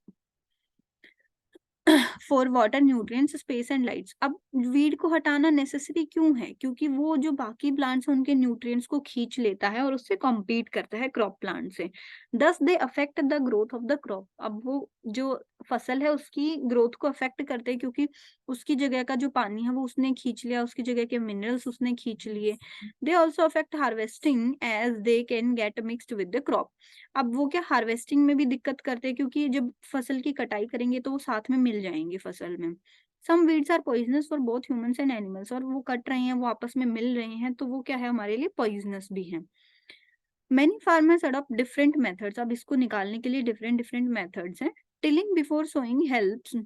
for water, nutrients, space and lights. अब वीड को हटाना नेसेसरी क्यों है, क्योंकि वो जो बाकी प्लांट्स हैं उनके न्यूट्रिएंट्स को खींच लेता है और उससे कॉम्पीट करता है क्रॉप प्लांट से। दस they affect the growth of the crop. अब वो जो फसल है उसकी ग्रोथ को अफेक्ट करते हैं, क्योंकि उसकी जगह का जो पानी है वो उसने खींच लिया, उसकी जगह के मिनरल्स उसने खींच लिए। They also affect harvesting as they can get mixed with the crop. अब वो क्या हार्वेस्टिंग में भी दिक्कत करते हैं, क्योंकि जब फसल की कटाई करेंगे तो वो साथ में मिल जाएंगे फसल में। Some weeds are poisonous for both humans and animals. और वो कट रहे हैं, वो आपस में मिल रहे हैं, तो वो क्या है, हमारे लिए पॉइजनस भी है। Many farmers adopt different methods. अब इसको निकालने के लिए डिफरेंट डिफरेंट मेथड्स हैं। Tilling before sowing helps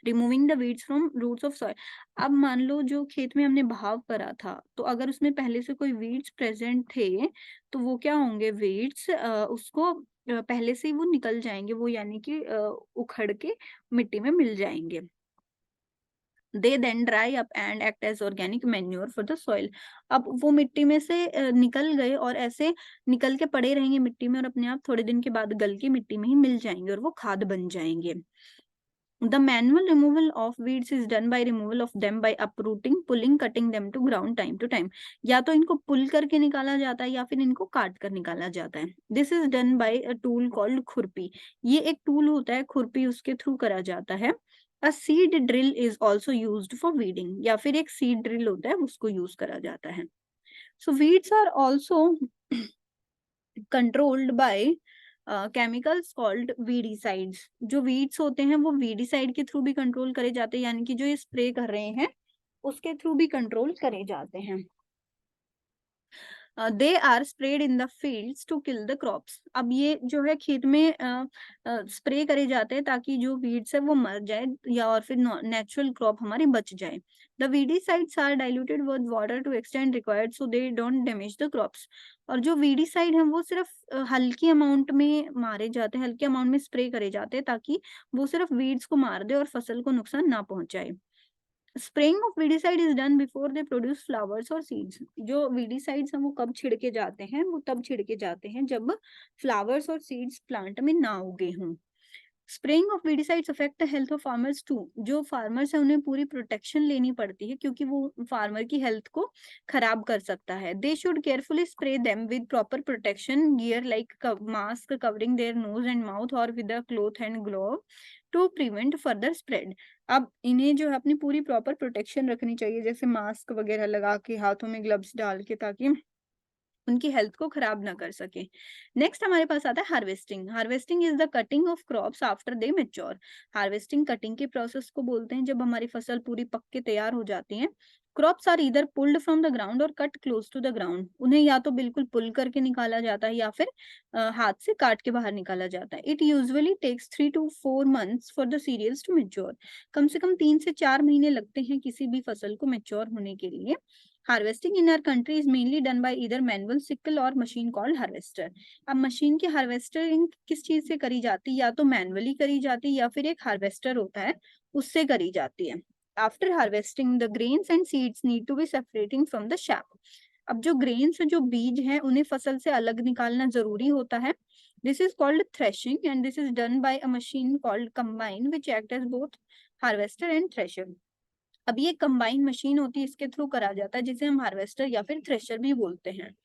removing the weeds from roots of soil. अब मान लो जो खेत में हमने बहाव करा था, तो अगर उसमें पहले से कोई वीड्स प्रेजेंट थे, तो वो क्या होंगे, वीड्स उसको पहले से ही वो निकल जाएंगे, वो यानी कि उखड़ के मिट्टी में मिल जाएंगे। They then dry up and act as organic manure for the soil. अब वो मिट्टी में से निकल गए और ऐसे निकल के पड़े रहेंगे मिट्टी में, और अपने आप थोड़े दिन के बाद गल के मिट्टी में ही मिल जाएंगे और वो खाद बन जाएंगे। The manual removal of weeds is done by removal of them by uprooting, pulling, cutting them to ground time to time. या तो इनको पुल करके निकाला जाता है या फिर इनको काट कर निकाला जाता है. This is done by a tool called खुरपी. ये एक टूल होता है, खुरपी उसके थ्रू करा जाता है. A seed drill is also used for weeding. या फिर एक seed drill होता है, उसको यूज करा जाता है. So weeds are also controlled by chemicals called weedicides. जो वीड्स होते हैं वो वीडीसाइड के थ्रू भी कंट्रोल करे जाते हैं, यानी कि जो ये स्प्रे कर रहे हैं उसके थ्रू भी कंट्रोल करे जाते हैं. They are spread in the fields to kill the crops. अब ये जो है खेत में स्प्रे करे जाते हैं ताकि जो वीड्स है वो मर जाए या और फिर नेचुरल क्रॉप हमारी बच जाए. The weedicides are diluted with water to extent required so they don't damage the crops. और जो वीडीसाइड है वो सिर्फ हल्की अमाउंट में मारे जाते हैं, हल्के अमाउंट में स्प्रे करे जाते हैं ताकि वो सिर्फ वीड्स को मार दे और फसल को नुकसान ना पहुंचाए. Spraying of weedicide is done before they produce flowers और सीड्स. जो वीडीसाइड्स हैं वो कब छिड़के जाते हैं, वो तब छिड़के जाते हैं जब फ्लावर्स और सीड्स प्लांट में ना उगे हों. Spraying of weedicides affect the health of farmers too. जो फार्मर्स है उन्हें पूरी प्रोटेक्शन लेनी पड़ती है क्योंकि वो फार्मर की हेल्थ को खराब कर सकता है. They should carefully spray them with proper protection gear like mask covering their nose and mouth और with a cloth and glove to prevent further spread. अब इन्हें जो है अपनी पूरी प्रॉपर प्रोटेक्शन रखनी चाहिए, जैसे मास्क वगैरह लगा के, हाथों में ग्लव्स डाल के, ताकि उनकी हेल्थ को खराब ना कर सके. नेक्स्ट हमारे पास आता है harvesting. Harvesting is the cutting of crops after they mature. Harvesting cutting के प्रोसेस को बोलते हैं जब हमारी फसल पूरी पक के तैयार हो जाती है. Crops are either pulled from the ground or cut close to the ground. उन्हें या तो बिल्कुल पुल करके निकाला जाता है या फिर हाथ से काट के बाहर निकाला जाता है. It usually takes 3 to 4 months for the cereals to mature. कम से कम 3 से 4 महीने लगते हैं किसी भी फसल को मैच्योर होने के लिए. Harvesting in our country is mainly done by either manual sickle or machine called harvester. अब मशीन की हार्वेस्टरिंग किस चीज से करी जाती है, या तो मैनुअली करी जाती है या फिर एक हार्वेस्टर होता है उससे करी जाती है. After harvesting the grains and seeds need to be separating from the chaff. अब जो ग्रेन्स जो बीज हैं उन्हें फसल से अलग निकालना जरूरी होता है. This is called threshing and this is done by a machine called combine which act as both harvester and thresher. अब ये कंबाइन मशीन होती है, इसके थ्रू करा जाता है, जिसे हम हार्वेस्टर या फिर थ्रेशर भी बोलते हैं.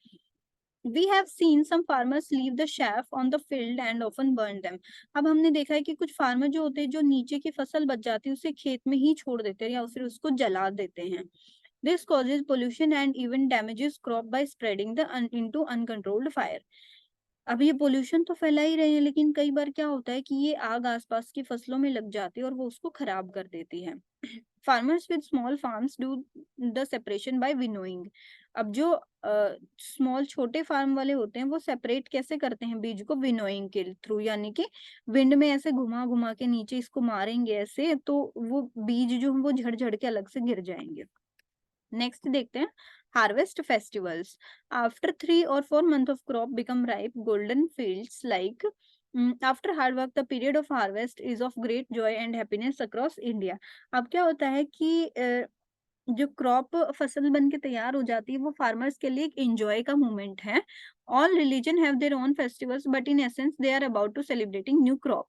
We have seen some farmers leave the chaff on the field and often burn them. अब हमने देखा है कि कुछ फार्मर जो होते हैं जो नीचे की फसल बच जाती है उसे खेत में ही छोड़ देते हैं या फिर उसको जला देते हैं. This causes pollution and even damages crop by spreading the into uncontrolled fire. अब ये पोल्यूशन तो फैला ही रहे हैं, लेकिन कई बार क्या होता है कि ये आग आसपास की फसलों में लग जाती है और वो उसको खराब कर देती है. Farmers with small farms do the separation by winnowing. अब जो स्मॉल छोटे फार्म वाले होते हैं वो सेपरेट कैसे करते हैं बीज को, विनोइंग के थ्रू, यानी कि विंड में ऐसे घुमा घुमा के नीचे इसको मारेंगे ऐसे, तो वो बीज जो है वो झड़ झड़ के अलग से गिर जाएंगे. नेक्स्ट देखते हैं harvest festivals. After 3 or 4 months of crop become ripe golden fields like after hard work the period of harvest is of great joy and happiness across India. अब क्या होता है कि जो क्रॉप फसल बन के तैयार हो जाती है वो फार्मर्स के लिए एक एंजॉय का मोमेंट है. All religion have their own festivals but in essence they are about to celebrating new crop.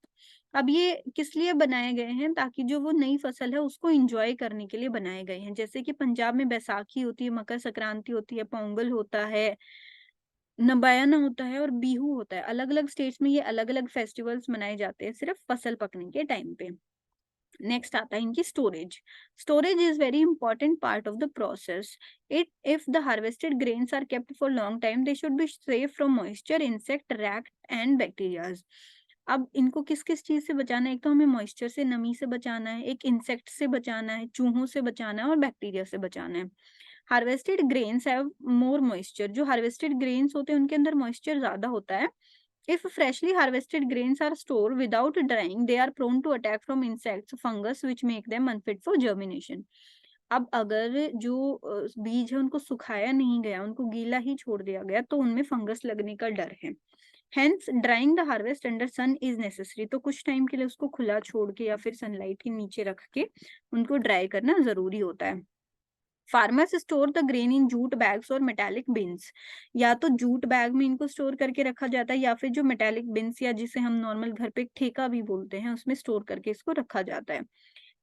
अब ये किस लिए बनाए गए हैं, ताकि जो वो नई फसल है उसको एंजॉय करने के लिए बनाए गए हैं. जैसे कि पंजाब में बैसाखी होती है, मकर संक्रांति होती है, पोंगल होता है, नबायना होता है और बिहू होता है. अलग अलग स्टेट्स में ये अलग अलग फेस्टिवल्स मनाए जाते हैं सिर्फ फसल पकने के टाइम पे. नेक्स्ट आता है इनकी storage. Storage is very important part of the process. It if the harvested grains are kept for long time they should be safe from moisture, insect, rat and bacterias. अब इनको किस किस चीज से बचाना है, एक तो हमें मॉइस्चर से, नमी से बचाना है, एक इंसेक्ट से बचाना है, चूहों से बचाना है और बैक्टीरिया से बचाना है. Harvested grains have more moisture. जो हार्वेस्टेड ग्रेन्स होते हैं उनके अंदर मॉइस्चर ज्यादा होता है. If freshly harvested grains are stored without drying, they are prone to attack from insects, fungus, which make them unfit for germination. अब अगर जो बीज है उनको सुखाया नहीं गया, उनको गीला ही छोड़ दिया गया, तो उनमें फंगस लगने का डर है. Hence, drying the harvest under sun is necessary. तो कुछ टाइम के लिए उसको खुला छोड़ के या फिर सनलाइट के नीचे रख के उनको ड्राई करना जरूरी होता है. Farmers store the grain in jute bags और मेटालिक बिन्स। या तो जूट बैग में इनको स्टोर करके रखा जाता है या फिर जो मेटालिक बिन्स या जिसे हम नॉर्मल घर पे ठेका भी बोलते हैं उसमें स्टोर करके इसको रखा जाता है।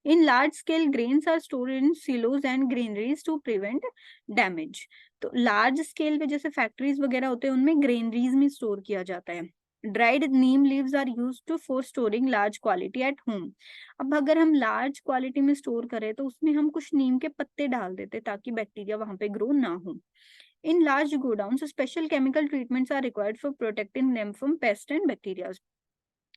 In large scale grains are stored in silos and granaries to prevent damage. तो लार्ज स्केल पे जैसे फैक्ट्रीज वगैरह होते हैं उनमें ग्रेनरीज में स्टोर किया जाता है। Dried neem leaves are used to for storing large quality at home. अब अगर हम लार्ज क्वालिटी में स्टोर करें तो उसमें हम कुछ नीम के पत्ते डाल देते ताकि बैक्टीरिया वहां पे ग्रो ना हो। In large godown special chemical treatments are required for protecting them from pest and bacteria.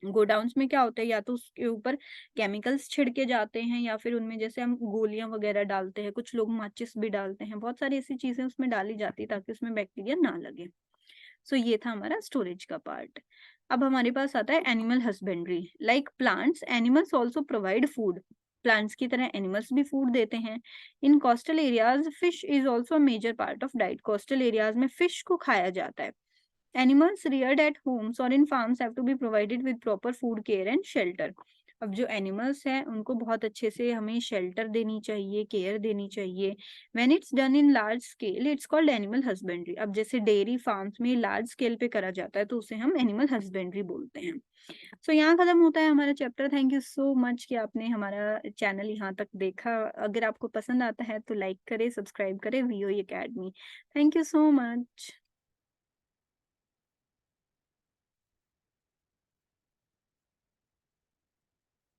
Godowns में क्या होता है या तो उसके ऊपर केमिकल्स छिड़के जाते हैं या फिर उनमें जैसे हम गोलियां वगैरह डालते हैं, कुछ लोग माचिस भी डालते हैं, बहुत सारी ऐसी चीजें उसमें डाली जाती है ताकि उसमें बैक्टीरिया ना लगे। सो ये था हमारा स्टोरेज का पार्ट। अब हमारे पास आता है animal husbandry. Like plants animals also provide food. Plants की तरह एनिमल्स भी फूड देते हैं। In coastal areas fish is also major part of diet. Coastal areas में फिश को खाया जाता है। Animals reared at homes or in farms have to be provided with proper food care and shelter. अब जो animals हैं उनको बहुत अच्छे से हमें शेल्टर देनी चाहिए, केयर देनी चाहिए। When it's done in large scale it's called animal husbandry. अब जैसे डेयरी फार्म्स में लार्ज स्केल पे करा जाता है तो उसे हम एनिमल हस्बेंड्री बोलते हैं। सो यहाँ खत्म होता है हमारा chapter. Thank you so much कि आपने हमारा चैनल यहाँ तक देखा। अगर आपको पसंद आता है तो लाइक करें, सब्सक्राइब करें VOE academy. Thank you so much.